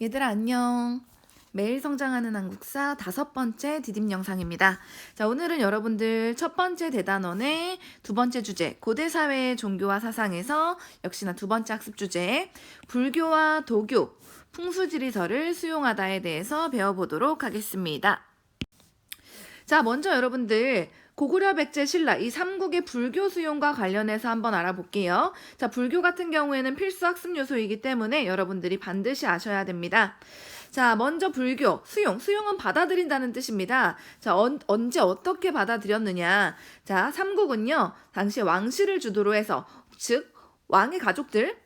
얘들아 안녕. 매일 성장하는 한국사 5번째 디딤 영상입니다. 자, 오늘은 여러분들 첫 번째 대단원의 두 번째 주제 고대사회의 종교와 사상에서 역시나 두 번째 학습 주제 불교와 도교, 풍수지리설을 수용하다에 대해서 배워보도록 하겠습니다. 자, 먼저 여러분들 고구려 백제 신라 이 삼국의 불교 수용과 관련해서 한번 알아볼게요. 자, 불교 같은 경우에는 필수 학습 요소이기 때문에 여러분들이 반드시 아셔야 됩니다. 자, 먼저 불교, 수용은 받아들인다는 뜻입니다. 자, 언제 어떻게 받아들였느냐. 자, 삼국은요, 당시 왕실을 주도로 해서, 즉, 왕의 가족들,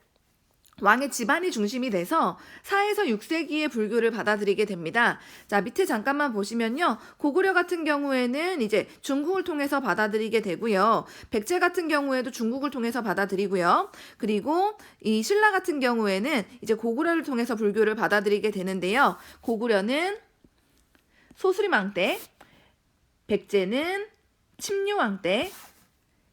왕의 집안이 중심이 돼서 4에서 6세기에 불교를 받아들이게 됩니다. 자, 밑에 잠깐만 보시면요. 고구려 같은 경우에는 이제 중국을 통해서 받아들이게 되고요. 백제 같은 경우에도 중국을 통해서 받아들이고요. 그리고 이 신라 같은 경우에는 이제 고구려를 통해서 불교를 받아들이게 되는데요. 고구려는 소수리망 때, 백제는 침류왕 때,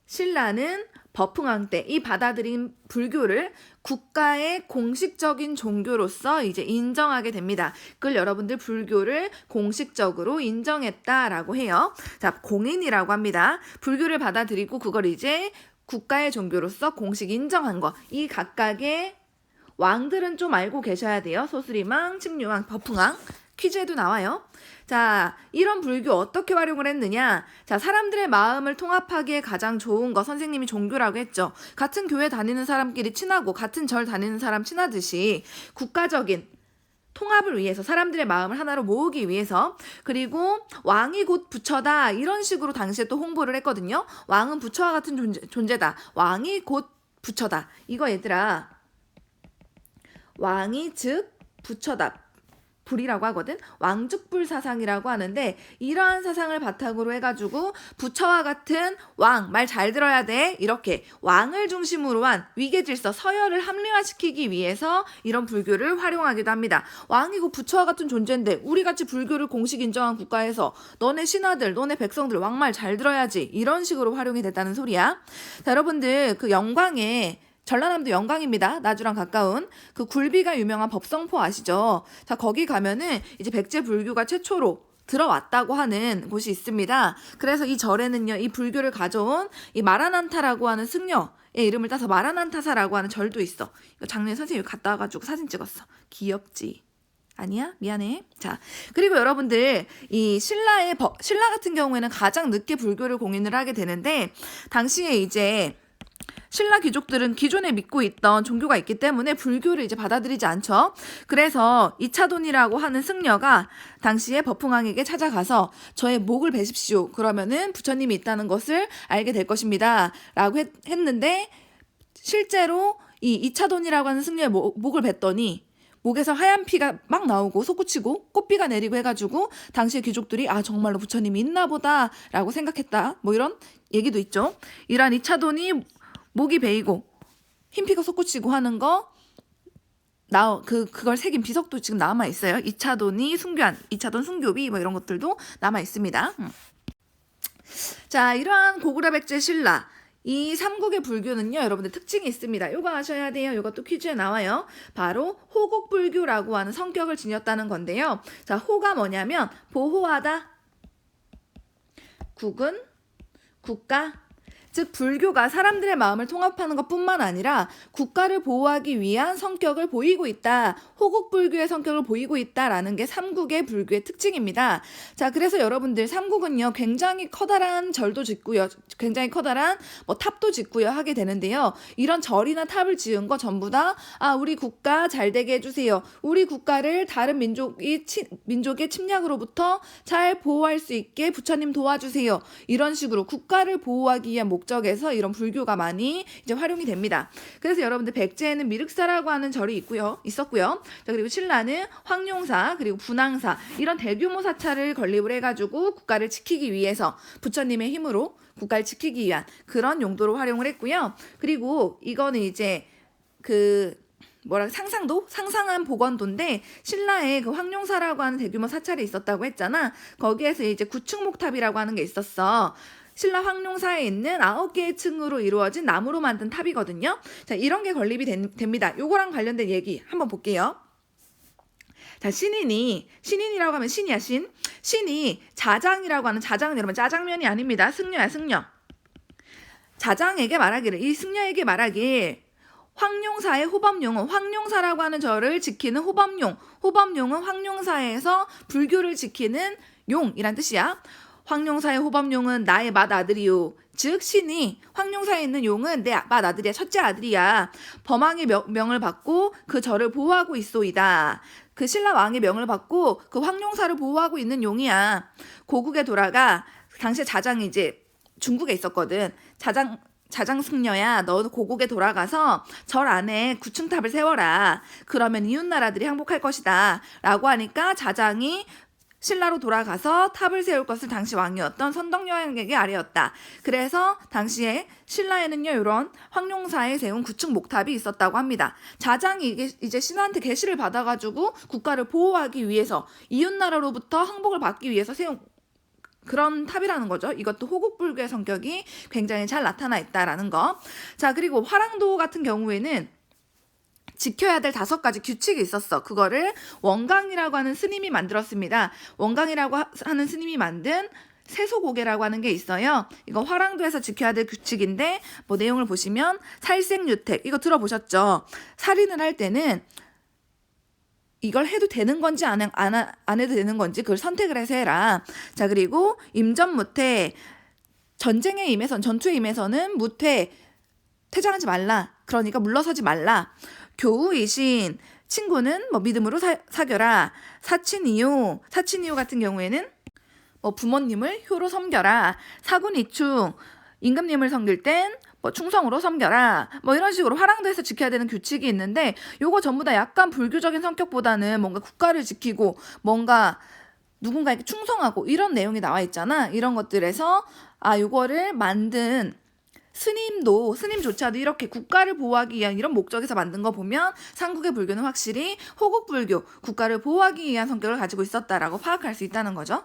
신라는 버풍왕 때 이 받아들인 불교를 국가의 공식적인 종교로서 이제 인정하게 됩니다. 그걸 여러분들 불교를 공식적으로 인정했다라고 해요. 자, 공인이라고 합니다. 불교를 받아들이고 그걸 이제 국가의 종교로서 공식 인정한 거. 이 각각의 왕들은 좀 알고 계셔야 돼요. 소수리망, 침류왕, 버풍왕. 퀴즈에도 나와요. 자, 이런 불교 어떻게 활용을 했느냐? 자, 사람들의 마음을 통합하기에 가장 좋은 거 선생님이 종교라고 했죠. 같은 교회 다니는 사람끼리 친하고 같은 절 다니는 사람 친하듯이 국가적인 통합을 위해서 사람들의 마음을 하나로 모으기 위해서 그리고 왕이 곧 부처다 이런 식으로 당시에 또 홍보를 했거든요. 왕은 부처와 같은 존재다. 왕이 곧 부처다. 이거 얘들아 왕이 즉 부처다. 불이라고 하거든. 왕죽불 사상이라고 하는데 이러한 사상을 바탕으로 해가지고 부처와 같은 왕, 말 잘 들어야 돼. 이렇게 왕을 중심으로 한 위계질서, 서열을 합리화시키기 위해서 이런 불교를 활용하기도 합니다. 왕이고 부처와 같은 존재인데 우리같이 불교를 공식 인정한 국가에서 너네 신하들, 너네 백성들 왕말 잘 들어야지. 이런 식으로 활용이 됐다는 소리야. 자, 여러분들 그 영광에 전라남도 영광입니다. 나주랑 가까운 그 굴비가 유명한 법성포 아시죠? 자, 거기 가면은 이제 백제 불교가 최초로 들어왔다고 하는 곳이 있습니다. 그래서 이 절에는요, 이 불교를 가져온 이 마라난타라고 하는 승려의 이름을 따서 마라난타사라고 하는 절도 있어. 이거 작년에 선생님이 갔다 와가지고 사진 찍었어. 귀엽지? 아니야? 미안해. 자, 그리고 여러분들 이 신라 같은 경우에는 가장 늦게 불교를 공인을 하게 되는데 당시에 이제 신라 귀족들은 기존에 믿고 있던 종교가 있기 때문에 불교를 이제 받아들이지 않죠. 그래서 이차돈이라고 하는 승려가 당시에 버풍왕에게 찾아가서 저의 목을 베십시오. 그러면은 부처님이 있다는 것을 알게 될 것입니다. 라고 했는데 실제로 이 이차돈이라고 하는 승려의 목을 뱉더니 목에서 하얀 피가 막 나오고 솟구치고 꽃비가 내리고 해가지고 당시의 귀족들이 아 정말로 부처님이 있나 보다 라고 생각했다. 뭐 이런 얘기도 있죠. 이러한 이차돈이 목이 베이고 흰피가 솟구치고 하는 거 그걸 새긴 비석도 지금 남아 있어요. 이차돈이 순교한 이차돈 순교비 뭐 이런 것들도 남아 있습니다. 자, 이러한 고구려 백제 신라 이 삼국의 불교는요, 여러분들 특징이 있습니다. 요거 아셔야 돼요. 요것도 퀴즈에 나와요. 바로 호국불교라고 하는 성격을 지녔다는 건데요. 자, 호가 뭐냐면 보호하다, 국은 국가, 즉 불교가 사람들의 마음을 통합하는 것뿐만 아니라 국가를 보호하기 위한 성격을 보이고 있다. 호국불교의 성격을 보이고 있다라는 게 삼국의 불교의 특징입니다. 자, 그래서 여러분들 삼국은요 굉장히 커다란 절도 짓고요, 굉장히 커다란 뭐 탑도 짓고요 하게 되는데요. 이런 절이나 탑을 지은 거 전부 다 우리 국가 잘 되게 해주세요. 우리 국가를 다른 민족의 침략으로부터 잘 보호할 수 있게 부처님 도와주세요. 이런 식으로 국가를 보호하기 위한 목적에서 이런 불교가 많이 이제 활용이 됩니다. 그래서 여러분들 백제에는 미륵사라고 하는 절이 있었고요. 자, 그리고 신라는 황룡사 그리고 분황사 이런 대규모 사찰을 건립을 해가지고 국가를 지키기 위해서 부처님의 힘으로 국가를 지키기 위한 그런 용도로 활용을 했고요. 그리고 이거는 이제 상상한 복원도인데 신라에 그 황룡사라고 하는 대규모 사찰이 있었다고 했잖아. 거기에서 이제 구층목탑이라고 하는 게 있었어. 신라 황룡사에 있는 9개의 층으로 이루어진 나무로 만든 탑이거든요. 자, 이런 게 건립이 됩니다. 요거랑 관련된 얘기 한번 볼게요. 자, 신인이라고 하면 신이야, 신. 신이 자장이라고 하는, 자장은 여러분 짜장면이 아닙니다. 승려야, 승려. 자장에게 말하기를, 이 승려에게 말하길, 황룡사의 호법용은, 황룡사라고 하는 절을 지키는 호법용, 호법용은 황룡사에서 불교를 지키는 용이란 뜻이야. 황룡사의 호법용은 나의 맏아들이요. 즉 신이 황룡사에 있는 용은 내 맏아들이야, 첫째 아들이야. 범왕의 명을 받고 그 절을 보호하고 있소이다. 그 신라 왕의 명을 받고 그 황룡사를 보호하고 있는 용이야. 고국에 돌아가, 당시에 자장이 이제 중국에 있었거든. 자장 승려야, 너 고국에 돌아가서 절 안에 구층탑을 세워라. 그러면 이웃 나라들이 항복할 것이다. 라고 하니까 자장이 신라로 돌아가서 탑을 세울 것을 당시 왕이었던 선덕여왕에게 아뢰었다. 그래서 당시에 신라에는요, 이런 황룡사에 세운 구층 목탑이 있었다고 합니다. 자장이 이제 신한테 계시를 받아가지고 국가를 보호하기 위해서, 이웃 나라로부터 항복을 받기 위해서 세운 그런 탑이라는 거죠. 이것도 호국불교의 성격이 굉장히 잘 나타나 있다라는 거. 자, 그리고 화랑도 같은 경우에는 지켜야 될 5가지 규칙이 있었어. 그거를 원강이라고 하는 스님이 만들었습니다. 원강이라고 하는 스님이 만든 세소고개라고 하는 게 있어요. 이거 화랑도에서 지켜야 될 규칙인데, 뭐 내용을 보시면 살생유택, 이거 들어보셨죠? 살인을 할 때는 이걸 해도 되는 건지 안 해도 되는 건지 그걸 선택을 해서 해라. 자, 그리고 임전무퇴, 전쟁에 임해선, 전투에 임해서는 무퇴, 퇴장하지 말라. 그러니까 물러서지 말라. 교우이신, 친구는 뭐 믿음으로 사겨라. 사친이요 같은 경우에는 뭐 부모님을 효로 섬겨라. 사군이충, 임금님을 섬길 땐 뭐 충성으로 섬겨라. 뭐 이런 식으로 화랑도에서 지켜야 되는 규칙이 있는데, 요거 전부 다 약간 불교적인 성격보다는 뭔가 국가를 지키고 뭔가 누군가에게 충성하고 이런 내용이 나와 있잖아. 이런 것들에서 요거를 만든 스님조차도 이렇게 국가를 보호하기 위한 이런 목적에서 만든 거 보면 삼국의 불교는 확실히 호국불교, 국가를 보호하기 위한 성격을 가지고 있었다라고 파악할 수 있다는 거죠.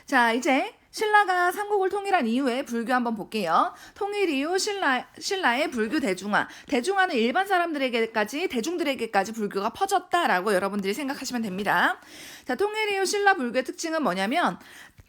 자, 이제 신라가 삼국을 통일한 이후에 불교 한번 볼게요. 통일 이후 신라의 불교 대중화. 대중화는 일반 사람들에게까지, 대중들에게까지 불교가 퍼졌다라고 여러분들이 생각하시면 됩니다. 자, 통일 이후 신라 불교의 특징은 뭐냐면,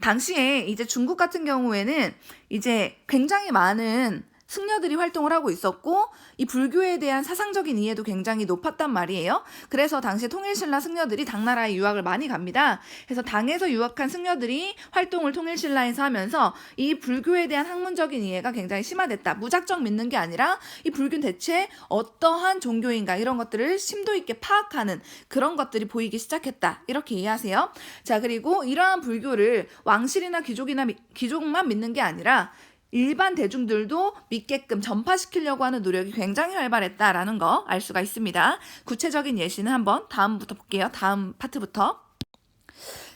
당시에 이제 중국 같은 경우에는 이제 굉장히 많은 승려들이 활동을 하고 있었고, 이 불교에 대한 사상적인 이해도 굉장히 높았단 말이에요. 그래서 당시 통일신라 승려들이 당나라에 유학을 많이 갑니다. 그래서 당에서 유학한 승려들이 활동을 통일신라에서 하면서 이 불교에 대한 학문적인 이해가 굉장히 심화됐다. 무작정 믿는 게 아니라 이 불교는 대체 어떠한 종교인가, 이런 것들을 심도 있게 파악하는 그런 것들이 보이기 시작했다. 이렇게 이해하세요. 자, 그리고 이러한 불교를 왕실이나 귀족만 믿는 게 아니라 일반 대중들도 믿게끔 전파시키려고 하는 노력이 굉장히 활발했다라는 거 알 수가 있습니다. 구체적인 예시는 한번 다음부터 볼게요. 다음 파트부터.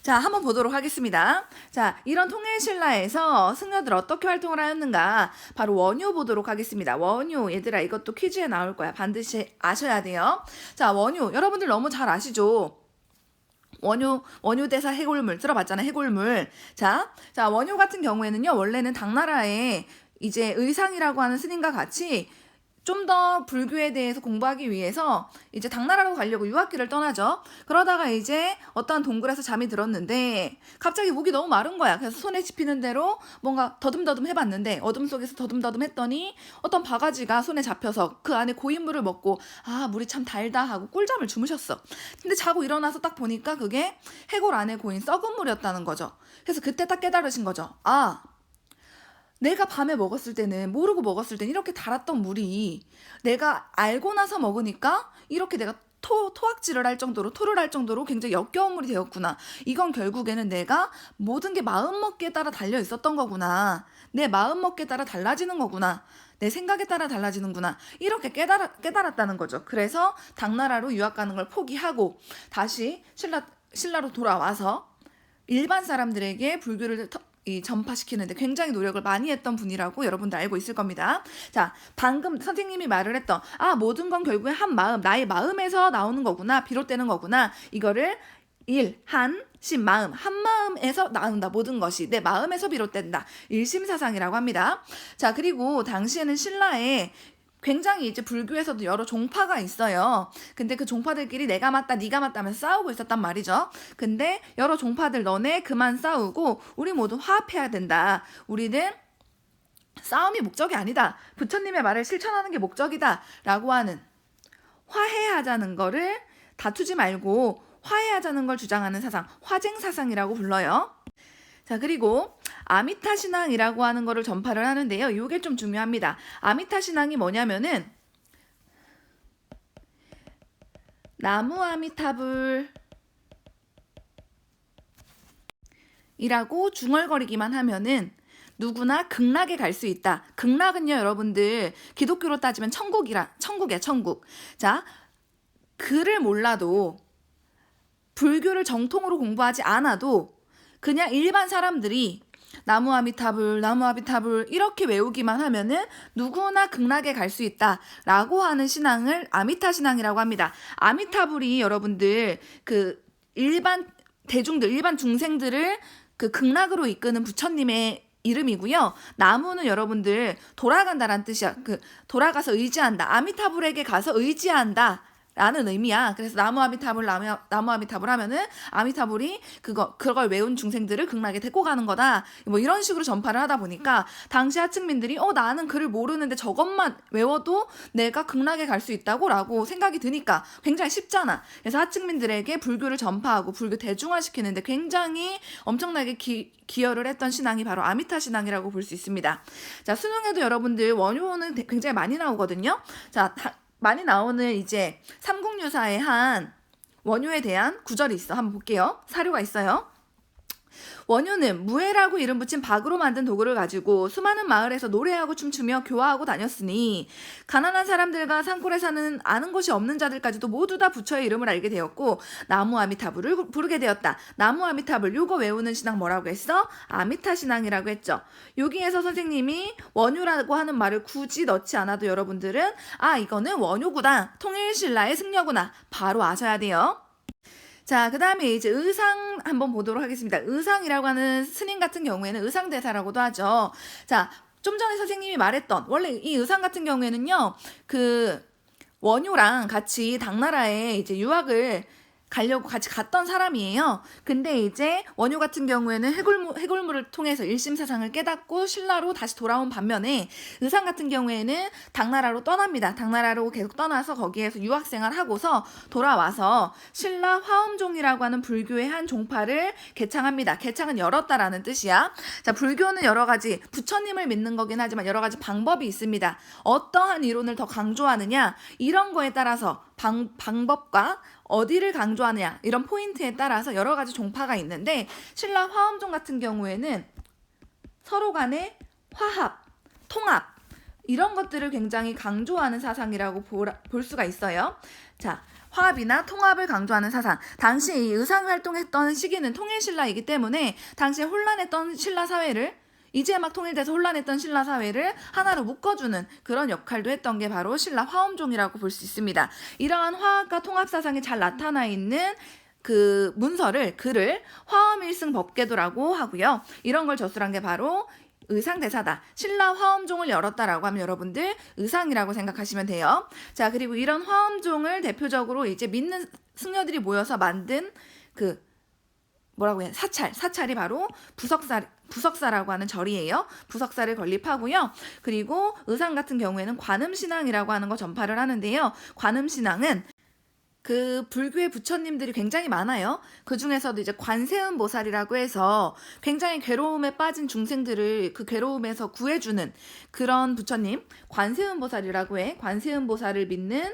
자, 한번 보도록 하겠습니다. 자, 이런 통일신라에서 승려들 어떻게 활동을 하였는가, 바로 원효 보도록 하겠습니다. 원효, 얘들아 이것도 퀴즈에 나올 거야. 반드시 아셔야 돼요. 자, 원효, 여러분들 너무 잘 아시죠? 원효대사 해골물 들어봤잖아. 해골물. 자, 원효 같은 경우에는요, 원래는 당나라에 이제 의상이라고 하는 스님과 같이 좀 더 불교에 대해서 공부하기 위해서 이제 당나라로 가려고 유학길을 떠나죠. 그러다가 이제 어떠한 동굴에서 잠이 들었는데 갑자기 목이 너무 마른 거야. 그래서 손에 집히는 대로 뭔가 더듬더듬 해봤는데, 어둠 속에서 더듬더듬 했더니 어떤 바가지가 손에 잡혀서 그 안에 고인 물을 먹고, 물이 참 달다 하고 꿀잠을 주무셨어. 근데 자고 일어나서 딱 보니까 그게 해골 안에 고인 썩은 물이었다는 거죠. 그래서 그때 딱 깨달으신 거죠. 내가 밤에 먹었을 때는, 모르고 먹었을 때는 이렇게 달았던 물이 내가 알고 나서 먹으니까 이렇게 내가 토악질을 할 정도로, 토를 할 정도로 굉장히 역겨운 물이 되었구나. 이건 결국에는 내가 모든 게 마음먹기에 따라 달려 있었던 거구나. 내 마음먹기에 따라 달라지는 거구나. 내 생각에 따라 달라지는구나. 이렇게 깨달았다는 거죠. 그래서 당나라로 유학 가는 걸 포기하고 다시 신라로 돌아와서 일반 사람들에게 불교를 전파시키는데 굉장히 노력을 많이 했던 분이라고 여러분들 알고 있을 겁니다. 자, 방금 선생님이 말을 했던 모든 건 결국에 한 마음, 나의 마음에서 나오는 거구나, 비롯되는 거구나. 이거를 마음, 한 마음에서 나온다. 모든 것이 내 마음에서 비롯된다. 일심사상이라고 합니다. 자, 그리고 당시에는 신라에 굉장히 이제 불교에서도 여러 종파가 있어요. 근데 그 종파들끼리 내가 맞다, 네가 맞다 하면서 싸우고 있었단 말이죠. 근데 여러 종파들 너네 그만 싸우고 우리 모두 화합해야 된다. 우리는 싸움이 목적이 아니다. 부처님의 말을 실천하는 게 목적이다. 라고 하는 화해하자는 거를 다투지 말고 화해하자는 걸 주장하는 사상, 화쟁사상이라고 불러요. 자, 그리고 아미타 신앙이라고 하는 거를 전파를 하는데요. 이게 좀 중요합니다. 아미타 신앙이 뭐냐면은 나무 아미타불 이라고 중얼거리기만 하면은 누구나 극락에 갈 수 있다. 극락은요, 여러분들 기독교로 따지면 천국이야, 천국. 자, 글을 몰라도 불교를 정통으로 공부하지 않아도 그냥 일반 사람들이 나무 아미타불 이렇게 외우기만 하면은 누구나 극락에 갈 수 있다라고 하는 신앙을 아미타 신앙이라고 합니다. 아미타불이 여러분들 그 일반 대중들, 일반 중생들을 그 극락으로 이끄는 부처님의 이름이고요. 나무는 여러분들 돌아간다라는 뜻이야. 그 돌아가서 의지한다. 아미타불에게 가서 의지한다. 라는 의미야. 그래서 나무 아미타불 하면은 아미타불이 그걸 외운 중생들을 극락에 데리고 가는 거다. 뭐 이런 식으로 전파를 하다 보니까 당시 하층민들이 나는 글을 모르는데 저것만 외워도 내가 극락에 갈 수 있다고 라고 생각이 드니까 굉장히 쉽잖아. 그래서 하층민들에게 불교를 전파하고 불교 대중화시키는데 굉장히 엄청나게 기여를 했던 신앙이 바로 아미타 신앙이라고 볼 수 있습니다. 자, 수능에도 여러분들 원효는 굉장히 많이 나오거든요. 자, 많이 나오는 이제 삼국유사의 한 원효에 대한 구절이 있어. 한번 볼게요. 사료가 있어요. 원효는 무해라고 이름 붙인 박으로 만든 도구를 가지고 수많은 마을에서 노래하고 춤추며 교화하고 다녔으니 가난한 사람들과 산골에 사는 아는 것이 없는 자들까지도 모두 다 부처의 이름을 알게 되었고 나무 아미타불을 부르게 되었다. 나무 아미타불 요거 외우는 신앙 뭐라고 했어? 아미타 신앙이라고 했죠. 여기에서 선생님이 원효라고 하는 말을 굳이 넣지 않아도 여러분들은 이거는 원효구나. 통일신라의 승려구나. 바로 아셔야 돼요. 자, 그 다음에 이제 의상 한번 보도록 하겠습니다. 의상이라고 하는 스님 같은 경우에는 의상대사라고도 하죠. 자, 좀 전에 선생님이 말했던 원래 이 의상 같은 경우에는요, 그 원효랑 같이 당나라에 이제 유학을 가려고 같이 갔던 사람이에요. 근데 이제 원효 같은 경우에는 해골물을 통해서 일심사상을 깨닫고 신라로 다시 돌아온 반면에 의상 같은 경우에는 당나라로 떠납니다. 당나라로 계속 떠나서 거기에서 유학생활 하고서 돌아와서 신라 화엄종이라고 하는 불교의 한 종파를 개창합니다. 개창은 열었다라는 뜻이야. 자, 불교는 여러 가지 부처님을 믿는 거긴 하지만 여러 가지 방법이 있습니다. 어떠한 이론을 더 강조하느냐 이런 거에 따라서 방법과 어디를 강조하느냐 이런 포인트에 따라서 여러 가지 종파가 있는데 신라 화엄종 같은 경우에는 서로 간의 화합, 통합 이런 것들을 굉장히 강조하는 사상이라고 볼 수가 있어요. 자, 화합이나 통합을 강조하는 사상. 당시 이 의상 활동했던 시기는 통일신라이기 때문에 당시에 혼란했던 신라 사회를 이제 막 통일돼서 혼란했던 신라 사회를 하나로 묶어주는 그런 역할도 했던 게 바로 신라 화엄종이라고 볼 수 있습니다. 이러한 화합과 통합 사상이 잘 나타나 있는 그 글을 화엄일승법계도라고 하고요. 이런 걸 저술한 게 바로 의상대사다. 신라 화엄종을 열었다라고 하면 여러분들 의상이라고 생각하시면 돼요. 자, 그리고 이런 화엄종을 대표적으로 이제 믿는 승려들이 모여서 만든 사찰이 바로 부석사라고 하는 절이에요. 부석사를 건립하고요. 그리고 의상 같은 경우에는 관음신앙이라고 하는 거 전파를 하는데요. 관음신앙은 그 불교의 부처님들이 굉장히 많아요. 그 중에서도 이제 관세음보살이라고 해서 굉장히 괴로움에 빠진 중생들을 그 괴로움에서 구해주는 그런 부처님, 관세음보살이라고 해. 관세음보살을 믿는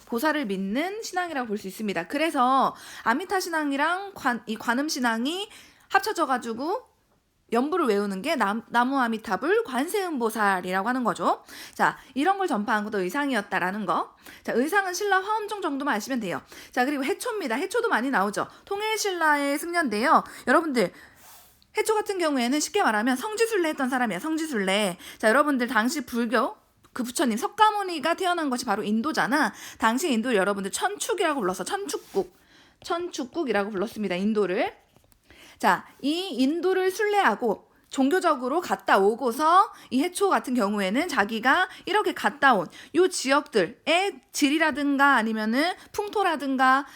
보살을 믿는 신앙이라고 볼 수 있습니다. 그래서 아미타 신앙이랑 이 관음 신앙이 합쳐져가지고 연부를 외우는 게 나무 아미타불 관세음보살이라고 하는 거죠. 자, 이런 걸 전파한 것도 의상이었다라는 거. 자, 의상은 신라 화엄종 정도만 아시면 돼요. 자, 그리고 해초입니다. 해초도 많이 나오죠. 통일신라의 승려인데요. 여러분들 해초 같은 경우에는 쉽게 말하면 성지순례 했던 사람이에요. 성지순례. 자, 여러분들 당시 불교 그 부처님 석가모니가 태어난 것이 바로 인도잖아. 당시 인도를 여러분들 천축이라고 불렀어. 천축국이라고 불렀습니다. 인도를. 자, 이 인도를 순례하고 종교적으로 갔다 오고서 이 해초 같은 경우에는 자기가 이렇게 갔다 온 요 지역들의 질이라든가 아니면은 풍토라든가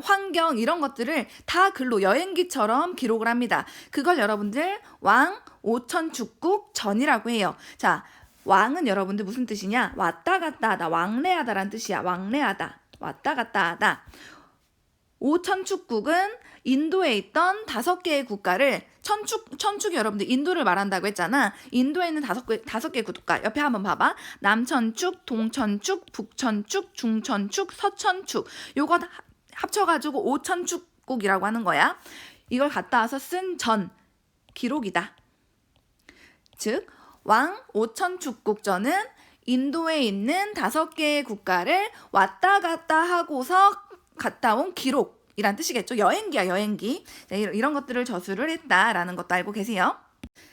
환경 이런 것들을 다 글로 여행기처럼 기록을 합니다. 그걸 여러분들 왕 오천축국 전이라고 해요. 자, 왕은 여러분들 무슨 뜻이냐? 왔다 갔다 하다, 왕래하다라는 뜻이야. 왕래하다, 왔다 갔다 하다. 오천축국은 인도에 있던 5개의 국가를 천축이 여러분들 인도를 말한다고 했잖아. 인도에 있는 5개 국가 옆에 한번 봐봐. 남천축, 동천축, 북천축, 중천축, 서천축. 요거 합쳐가지고 오천축국이라고 하는 거야. 이걸 갖다 와서 쓴 전 기록이다. 즉 왕 오천축국전은 인도에 있는 5개의 국가를 왔다 갔다 하고서 갔다 온 기록이란 뜻이겠죠. 여행기야, 여행기. 이런 것들을 저술을 했다라는 것도 알고 계세요.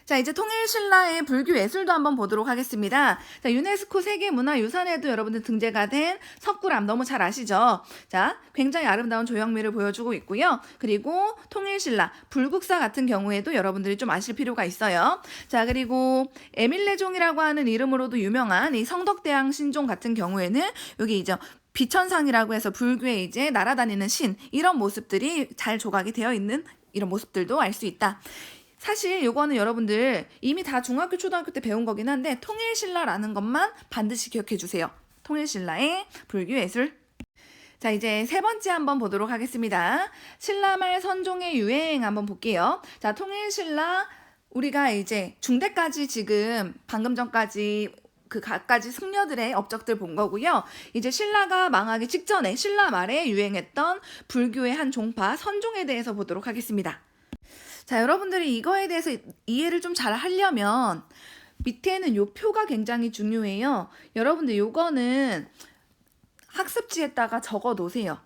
자, 이제 통일신라의 불교 예술도 한번 보도록 하겠습니다. 자, 유네스코 세계문화유산에도 여러분들 등재가 된 석굴암 너무 잘 아시죠? 자, 굉장히 아름다운 조형미를 보여주고 있고요. 그리고 통일신라, 불국사 같은 경우에도 여러분들이 좀 아실 필요가 있어요. 자, 그리고 에밀레종이라고 하는 이름으로도 유명한 이 성덕대왕 신종 같은 경우에는 여기 이제 비천상이라고 해서 불교에 이제 날아다니는 신, 이런 모습들이 잘 조각이 되어 있는 이런 모습들도 알 수 있다. 사실 요거는 여러분들 이미 다 중학교, 초등학교 때 배운 거긴 한데 통일신라라는 것만 반드시 기억해 주세요. 통일신라의 불교예술. 자, 이제 3번째 한번 보도록 하겠습니다. 신라말 선종의 유행 한번 볼게요. 자, 통일신라 우리가 이제 중대까지 지금 방금 전까지 그 갖가지 승려들의 업적들 본 거고요. 이제 신라가 망하기 직전에 신라 말에 유행했던 불교의 한 종파 선종에 대해서 보도록 하겠습니다. 자, 여러분들이 이거에 대해서 이해를 좀 잘 하려면 밑에는 요 표가 굉장히 중요해요. 여러분들 요거는 학습지에다가 적어 놓으세요.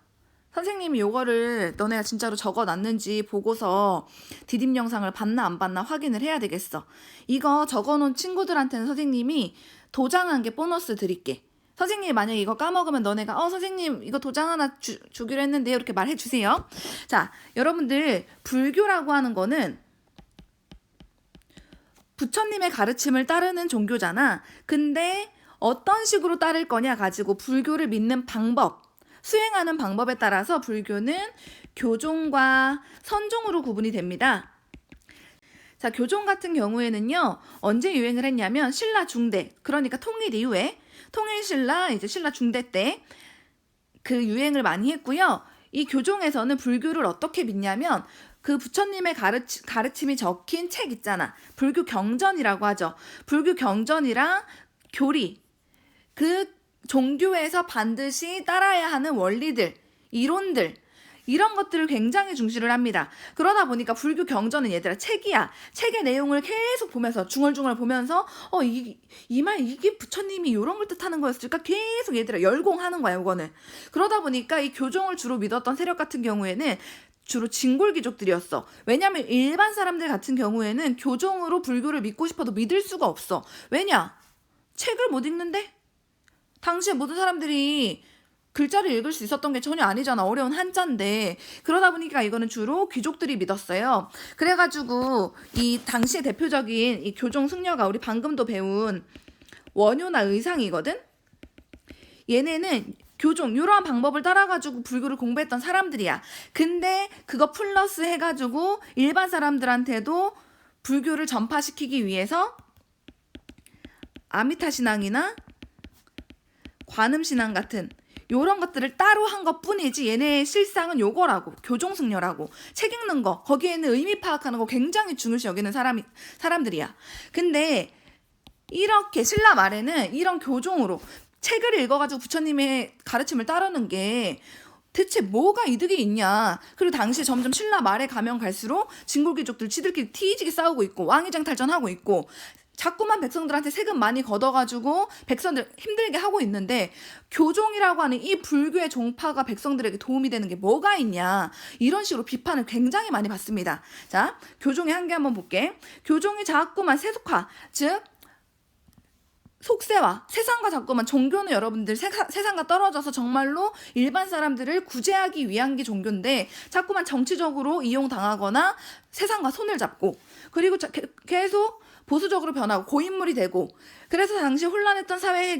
선생님이 요거를 너네가 진짜로 적어 놨는지 보고서 디딤 영상을 봤나 안 봤나 확인을 해야 되겠어. 이거 적어 놓은 친구들한테는 선생님이 도장 1개 보너스 드릴게. 선생님이 만약에 이거 까먹으면 너네가 선생님 이거 도장 하나 주기로 했는데요, 이렇게 말해 주세요. 자, 여러분들 불교라고 하는 거는 부처님의 가르침을 따르는 종교잖아. 근데 어떤 식으로 따를 거냐 가지고 불교를 믿는 방법, 수행하는 방법에 따라서 불교는 교종과 선종으로 구분이 됩니다. 자, 교종 같은 경우에는요, 언제 유행을 했냐면 신라 중대, 그러니까 통일 이후에 통일신라 이제 신라 중대 때 그 유행을 많이 했고요. 이 교종에서는 불교를 어떻게 믿냐면 그 부처님의 가르침이 적힌 책 있잖아. 불교 경전이라고 하죠. 불교 경전이랑 교리, 그 종교에서 반드시 따라야 하는 원리들, 이론들, 이런 것들을 굉장히 중시를 합니다. 그러다 보니까 불교 경전은 얘들아 책이야. 책의 내용을 계속 보면서 중얼중얼 보면서 이게 부처님이 이런 걸 뜻하는 거였을까? 계속 얘들아 열공하는 거야, 이거는. 그러다 보니까 이 교종을 주로 믿었던 세력 같은 경우에는 주로 진골귀족들이었어. 왜냐하면 일반 사람들 같은 경우에는 교종으로 불교를 믿고 싶어도 믿을 수가 없어. 왜냐? 책을 못 읽는데? 당시에 모든 사람들이 글자를 읽을 수 있었던 게 전혀 아니잖아. 어려운 한자인데. 그러다 보니까 이거는 주로 귀족들이 믿었어요. 그래가지고 이 당시의 대표적인 이 교종 승려가 우리 방금도 배운 원효나 의상이거든. 얘네는 교종 이러한 방법을 따라가지고 불교를 공부했던 사람들이야. 근데 그거 플러스 해가지고 일반 사람들한테도 불교를 전파시키기 위해서 아미타 신앙이나 관음 신앙 같은 요런 것들을 따로 한 것뿐이지 얘네의 실상은 요거라고. 교종승려라고. 책 읽는 거, 거기에는 의미 파악하는 거 굉장히 중요시 여기는 사람들이야. 근데 이렇게 신라 말에는 이런 교종으로 책을 읽어가지고 부처님의 가르침을 따르는 게 대체 뭐가 이득이 있냐. 그리고 당시 점점 신라 말에 가면 갈수록 진골귀족들 지들끼리 티지게 싸우고 있고 왕위쟁탈전하고 있고 자꾸만 백성들한테 세금 많이 걷어가지고 백성들 힘들게 하고 있는데 교종이라고 하는 이 불교의 종파가 백성들에게 도움이 되는 게 뭐가 있냐. 이런 식으로 비판을 굉장히 많이 받습니다. 자, 교종의 한계 한번 볼게. 교종이 자꾸만 세속화, 즉 속세와 세상과 자꾸만 종교는 여러분들 세상과 떨어져서 정말로 일반 사람들을 구제하기 위한 게 종교인데 자꾸만 정치적으로 이용당하거나 세상과 손을 잡고 그리고 계속 보수적으로 변하고 고인물이 되고 그래서 당시 혼란했던 사회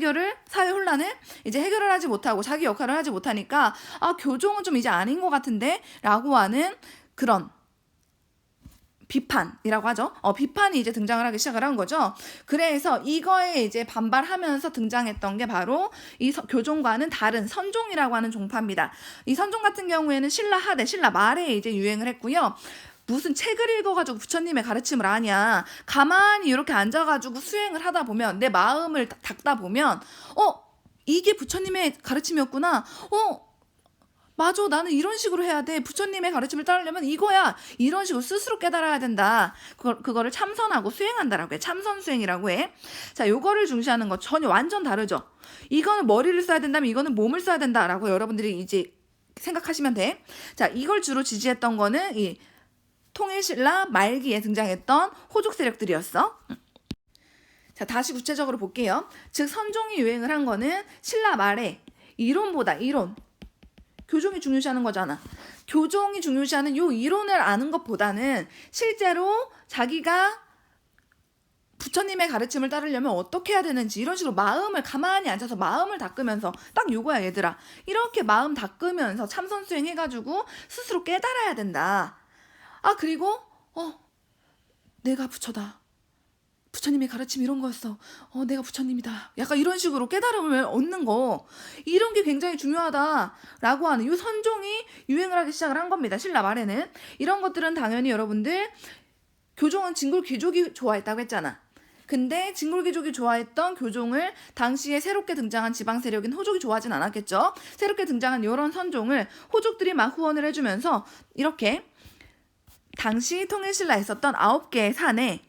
혼란을 이제 해결을 하지 못하고 자기 역할을 하지 못하니까 교종은 좀 이제 아닌 것 같은데 라고 하는 그런 비판이라고 하죠. 비판이 이제 등장을 하기 시작을 한 거죠. 그래서 이거에 이제 반발하면서 등장했던 게 바로 이 교종과는 다른 선종이라고 하는 종파입니다. 이 선종 같은 경우에는 신라 하대, 신라 말에 이제 유행을 했고요. 무슨 책을 읽어가지고 부처님의 가르침을 아냐. 가만히 이렇게 앉아가지고 수행을 하다 보면 내 마음을 닦다 보면 이게 부처님의 가르침이었구나. 맞아, 나는 이런 식으로 해야 돼. 부처님의 가르침을 따르려면 이거야. 이런 식으로 스스로 깨달아야 된다. 그거를 참선하고 수행한다라고 해. 참선 수행이라고 해. 자, 요거를 중시하는 거 전혀 완전 다르죠. 이거는 머리를 써야 된다면 이거는 몸을 써야 된다라고 여러분들이 이제 생각하시면 돼. 자, 이걸 주로 지지했던 거는 이 통일신라 말기에 등장했던 호족 세력들이었어. 자, 다시 구체적으로 볼게요. 즉 선종이 유행을 한 거는 신라 말에 이론보다 이론, 교종이 중요시하는 거잖아. 교종이 중요시하는 요 이론을 아는 것보다는 실제로 자기가 부처님의 가르침을 따르려면 어떻게 해야 되는지 이런 식으로 마음을 가만히 앉아서 마음을 닦으면서 딱 요거야 얘들아. 이렇게 마음 닦으면서 참선 수행해가지고 스스로 깨달아야 된다. 그리고 내가 부처다. 부처님의 가르침 이런 거였어. 내가 부처님이다. 약간 이런 식으로 깨달음을 얻는 거. 이런 게 굉장히 중요하다라고 하는 이 선종이 유행을 하기 시작을 한 겁니다. 신라 말에는. 이런 것들은 당연히 여러분들 교종은 진골귀족이 좋아했다고 했잖아. 근데 진골귀족이 좋아했던 교종을 당시에 새롭게 등장한 지방 세력인 호족이 좋아하진 않았겠죠. 새롭게 등장한 이런 선종을 호족들이 막 후원을 해주면서 이렇게 당시 통일신라에 있었던 9개의 산에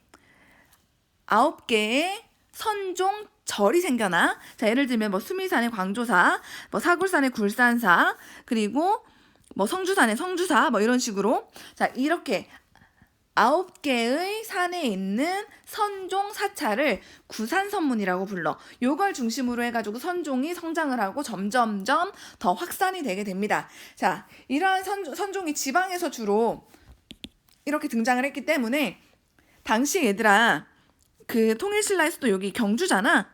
9개의 선종 절이 생겨나. 자, 예를 들면 뭐 수미산의 광조사, 뭐 사굴산의 굴산사, 그리고 뭐 성주산의 성주사, 뭐 이런 식으로. 자, 이렇게 9개의 산에 있는 선종 사찰을 구산선문이라고 불러. 요걸 중심으로 해가지고 선종이 성장을 하고 점점점 더 확산이 되게 됩니다. 자, 이러한 선종이 지방에서 주로 이렇게 등장을 했기 때문에 당시 얘들아 그 통일신라에서도 여기 경주잖아.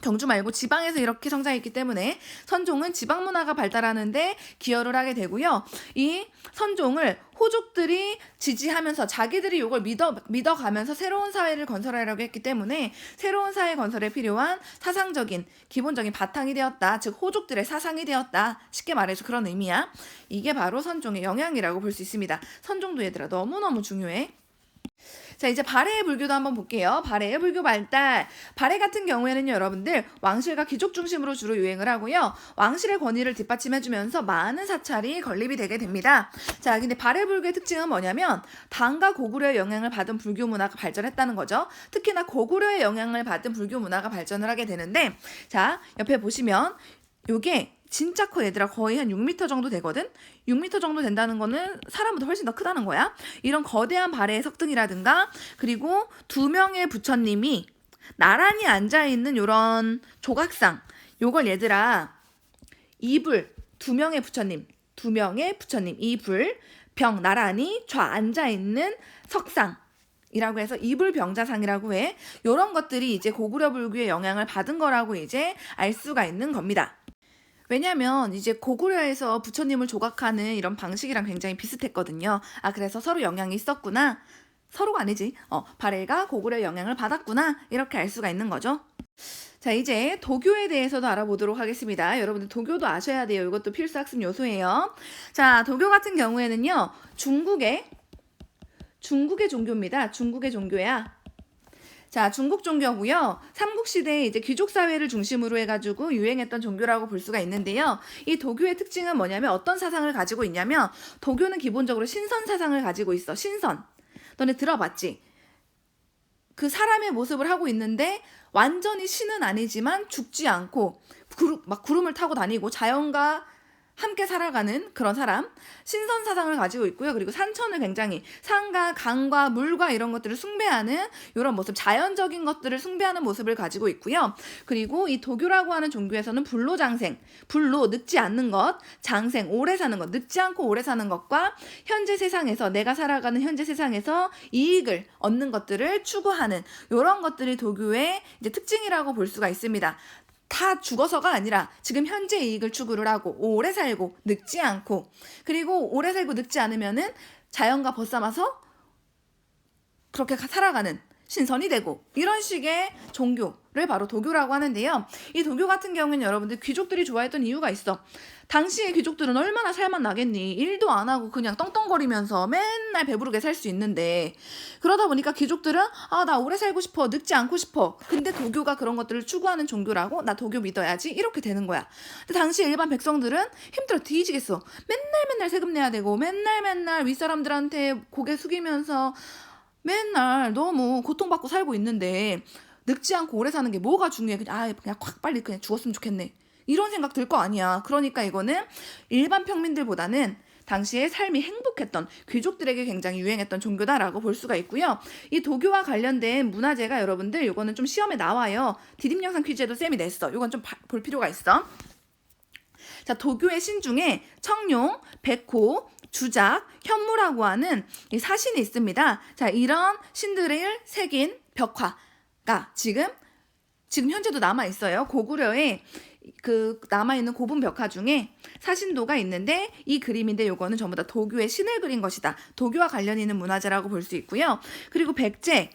경주 말고 지방에서 이렇게 성장했기 때문에 선종은 지방 문화가 발달하는데 기여를 하게 되고요. 이 선종을 호족들이 지지하면서 자기들이 이걸 믿어가면서 새로운 사회를 건설하려고 했기 때문에 새로운 사회 건설에 필요한 사상적인 기본적인 바탕이 되었다. 즉 호족들의 사상이 되었다. 쉽게 말해서 그런 의미야. 이게 바로 선종의 영향이라고 볼 수 있습니다. 선종도 얘들아 너무너무 중요해. 자, 이제 발해의 불교도 한번 볼게요. 발해의 불교 발달. 발해 같은 경우에는 여러분들 왕실과 귀족 중심으로 주로 유행을 하고요. 왕실의 권위를 뒷받침해주면서 많은 사찰이 건립이 되게 됩니다. 자, 근데 발해 불교의 특징은 뭐냐면 당과 고구려의 영향을 받은 불교 문화가 발전했다는 거죠. 특히나 고구려의 영향을 받은 불교 문화가 발전을 하게 되는데, 자, 옆에 보시면 요게 진짜 커 얘들아. 거의 한 6m 정도 되거든. 6m 정도 된다는 거는 사람보다 훨씬 더 크다는 거야. 이런 거대한 발해의 석등이라든가 그리고 2명의 부처님이 나란히 앉아있는 요런 조각상, 요걸 얘들아 이불, 2명의 부처님 이불, 병 나란히 좌 앉아있는 석상 이라고 해서 이불병자상이라고 해. 요런 것들이 이제 고구려 불교의 영향을 받은 거라고 이제 알 수가 있는 겁니다. 왜냐면 이제 고구려에서 부처님을 조각하는 이런 방식이랑 굉장히 비슷했거든요. 그래서 서로 영향이 있었구나. 서로가 아니지. 발해가 고구려의 영향을 받았구나. 이렇게 알 수가 있는 거죠. 자, 이제 도교에 대해서도 알아보도록 하겠습니다. 여러분들 도교도 아셔야 돼요. 이것도 필수 학습 요소예요. 자, 도교 같은 경우에는요. 중국의 종교입니다. 중국의 종교야. 자, 중국 종교고요. 삼국시대에 이제 귀족 사회를 중심으로 해가지고 유행했던 종교라고 볼 수가 있는데요. 이 도교의 특징은 뭐냐면 어떤 사상을 가지고 있냐면 도교는 기본적으로 신선 사상을 가지고 있어. 신선. 너네 들어봤지? 그 사람의 모습을 하고 있는데 완전히 신은 아니지만 죽지 않고 막 구름을 타고 다니고 자연과 함께 살아가는 그런 사람, 신선 사상을 가지고 있고요. 그리고 산천을 굉장히 산과 강과 물과 이런 것들을 숭배하는 이런 모습, 자연적인 것들을 숭배하는 모습을 가지고 있고요. 그리고 이 도교라고 하는 종교에서는 불로장생, 불로 늙지 않는 것, 장생, 오래 사는 것, 늙지 않고 오래 사는 것과 현재 세상에서 내가 살아가는 현재 세상에서 이익을 얻는 것들을 추구하는 이런 것들이 도교의 이제 특징이라고 볼 수가 있습니다. 다 죽어서가 아니라 지금 현재 이익을 추구를 하고 오래 살고 늙지 않고, 그리고 오래 살고 늙지 않으면은 자연과 벗삼아서 그렇게 살아가는 신선이 되고, 이런 식의 종교를 바로 도교라고 하는데요. 이 도교 같은 경우는 여러분들 귀족들이 좋아했던 이유가 있어. 당시의 귀족들은 얼마나 살만 나겠니? 일도 안 하고 그냥 떵떵거리면서 맨날 배부르게 살 수 있는데, 그러다 보니까 귀족들은 나 오래 살고 싶어, 늙지 않고 싶어. 근데 도교가 그런 것들을 추구하는 종교라고, 나 도교 믿어야지, 이렇게 되는 거야. 근데 당시 일반 백성들은 힘들어 뒤지겠어. 맨날 세금 내야 되고 맨날 윗사람들한테 고개 숙이면서 맨날 너무 고통받고 살고 있는데 늙지 않고 오래 사는 게 뭐가 중요해. 그냥 확 빨리 그냥 죽었으면 좋겠네, 이런 생각 들 거 아니야. 그러니까 이거는 일반 평민들보다는 당시에 삶이 행복했던 귀족들에게 굉장히 유행했던 종교다라고 볼 수가 있고요. 이 도교와 관련된 문화재가 여러분들 이거는 좀 시험에 나와요. 디딤영상 퀴즈에도 쌤이 냈어. 이건 좀 볼 필요가 있어. 자, 도교의 신 중에 청룡, 백호, 주작, 현무라고 하는 이 사신이 있습니다. 자, 이런 신들을 새긴 벽화가 지금 현재도 남아 있어요. 고구려에 그 남아있는 고분 벽화 중에 사신도가 있는데, 이 그림인데 요거는 전부 다 도교의 신을 그린 것이다. 도교와 관련이 있는 문화재라고 볼 수 있고요. 그리고 백제에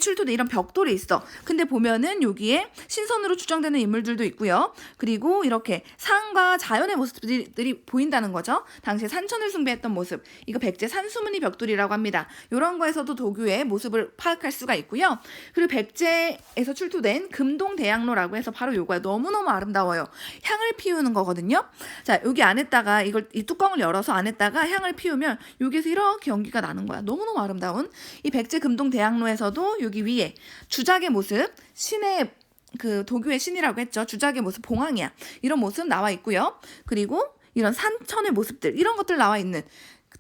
출토된 이런 벽돌이 있어. 근데 보면은 여기에 신선으로 추정되는 인물들도 있고요. 그리고 이렇게 산과 자연의 모습들이 보인다는 거죠. 당시에 산천을 숭배했던 모습, 이거 백제 산수문이 벽돌이라고 합니다. 이런 거에서도 도교의 모습을 파악할 수가 있고요. 그리고 백제에서 출토된 금동대양로라고 해서 바로 요거야. 너무너무 아름다워요. 향을 피우는 거거든요. 자, 여기 안에다가 이 뚜껑을 열어서 안에다가 향을 피우면 여기에서 이렇게 연기가 나는 거야. 너무너무 아름다운 이 백제 금동대양로에서도 여기 위에 주작의 모습, 신의 그 도교의 신이라고 했죠. 주작의 모습, 봉황이야. 이런 모습 나와 있고요. 그리고 이런 산천의 모습들, 이런 것들 나와 있는,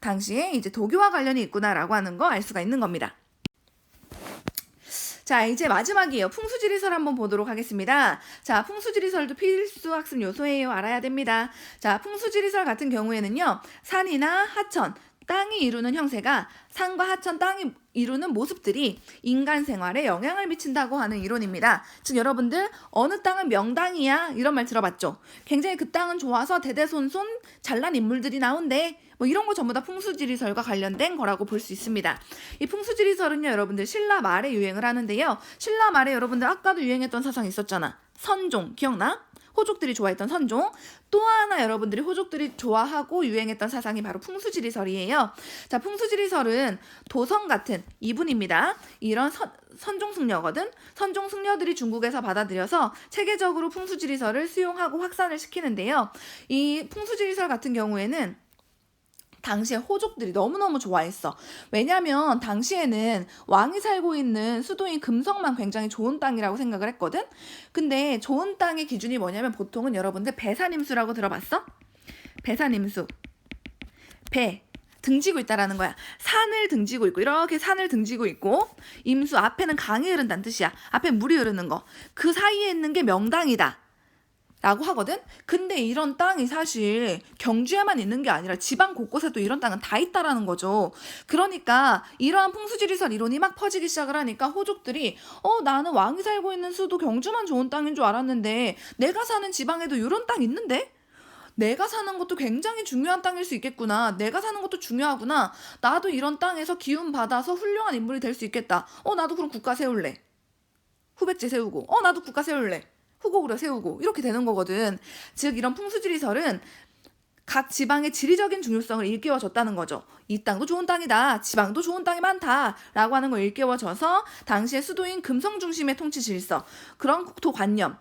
당시에 이제 도교와 관련이 있구나라고 하는 거 알 수가 있는 겁니다. 자, 이제 마지막이에요. 풍수지리설 한번 보도록 하겠습니다. 자, 풍수지리설도 필수 학습 요소예요. 알아야 됩니다. 자, 풍수지리설 같은 경우에는요, 산이나 하천, 땅이 이루는 형세가 산과 하천, 땅이 이루는 모습들이 인간 생활에 영향을 미친다고 하는 이론입니다. 즉 여러분들 어느 땅은 명당이야, 이런 말 들어봤죠? 굉장히 그 땅은 좋아서 대대손손 잘난 인물들이 나온대. 뭐 이런 거 전부 다 풍수지리설과 관련된 거라고 볼 수 있습니다. 이 풍수지리설은요, 여러분들 신라 말에 유행을 하는데요. 신라 말에 여러분들 아까도 유행했던 사상 있었잖아. 선종, 기억나? 호족들이 좋아했던 선종. 또 하나 여러분들이 호족들이 좋아하고 유행했던 사상이 바로 풍수지리설이에요. 자, 풍수지리설은 도성 같은 이분입니다. 이런 선종승려거든. 선종승려들이 중국에서 받아들여서 체계적으로 풍수지리설을 수용하고 확산을 시키는데요. 이 풍수지리설 같은 경우에는 당시에 호족들이 너무너무 좋아했어. 왜냐면 당시에는 왕이 살고 있는 수도인 금성만 굉장히 좋은 땅이라고 생각을 했거든. 근데 좋은 땅의 기준이 뭐냐면 보통은 여러분들 배산임수라고 들어봤어? 배산임수. 배. 등지고 있다라는 거야. 산을 등지고 있고, 이렇게 산을 등지고 있고, 임수, 앞에는 강이 흐른다는 뜻이야. 앞에 물이 흐르는 거. 그 사이에 있는 게 명당이다 라고 하거든. 근데 이런 땅이 사실 경주에만 있는 게 아니라 지방 곳곳에도 이런 땅은 다 있다라는 거죠. 그러니까 이러한 풍수지리설 이론이 막 퍼지기 시작을 하니까 호족들이 나는 왕이 살고 있는 수도 경주만 좋은 땅인 줄 알았는데 내가 사는 지방에도 이런 땅 있는데? 내가 사는 것도 굉장히 중요한 땅일 수 있겠구나. 내가 사는 것도 중요하구나. 나도 이런 땅에서 기운 받아서 훌륭한 인물이 될 수 있겠다. 나도 그럼 국가 세울래. 후배째 세우고. 나도 국가 세울래. 후곡으로 세우고. 이렇게 되는 거거든. 즉 이런 풍수지리설은 각 지방의 지리적인 중요성을 일깨워줬다는 거죠. 이 땅도 좋은 땅이다. 지방도 좋은 땅이 많다. 라고 하는 걸 일깨워줘서 당시의 수도인 금성 중심의 통치 질서, 그런 국토관념,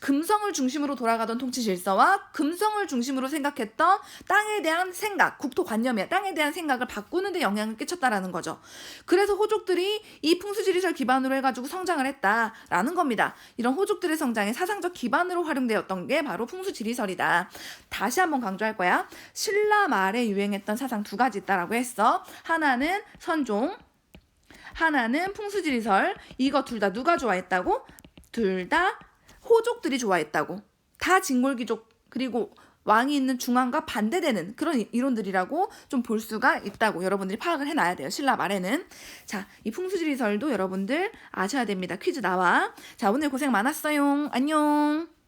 금성을 중심으로 돌아가던 통치 질서와 금성을 중심으로 생각했던 땅에 대한 생각, 국토관념이야. 땅에 대한 생각을 바꾸는 데 영향을 끼쳤다라는 거죠. 그래서 호족들이 이 풍수지리설 기반으로 해가지고 성장을 했다라는 겁니다. 이런 호족들의 성장의 사상적 기반으로 활용되었던 게 바로 풍수지리설이다. 다시 한번 강조할 거야. 신라 말에 유행했던 사상 두 가지 있다라고 했어. 하나는 선종, 하나는 풍수지리설. 이거 둘 다 누가 좋아했다고? 둘 다 호족들이 좋아했다고. 다 진골귀족 그리고 왕이 있는 중앙과 반대되는 그런 이론들이라고 좀 볼 수가 있다고 여러분들이 파악을 해놔야 돼요. 신라 말에는. 자, 이 풍수지리설도 여러분들 아셔야 됩니다. 퀴즈 나와. 자, 오늘 고생 많았어요. 안녕.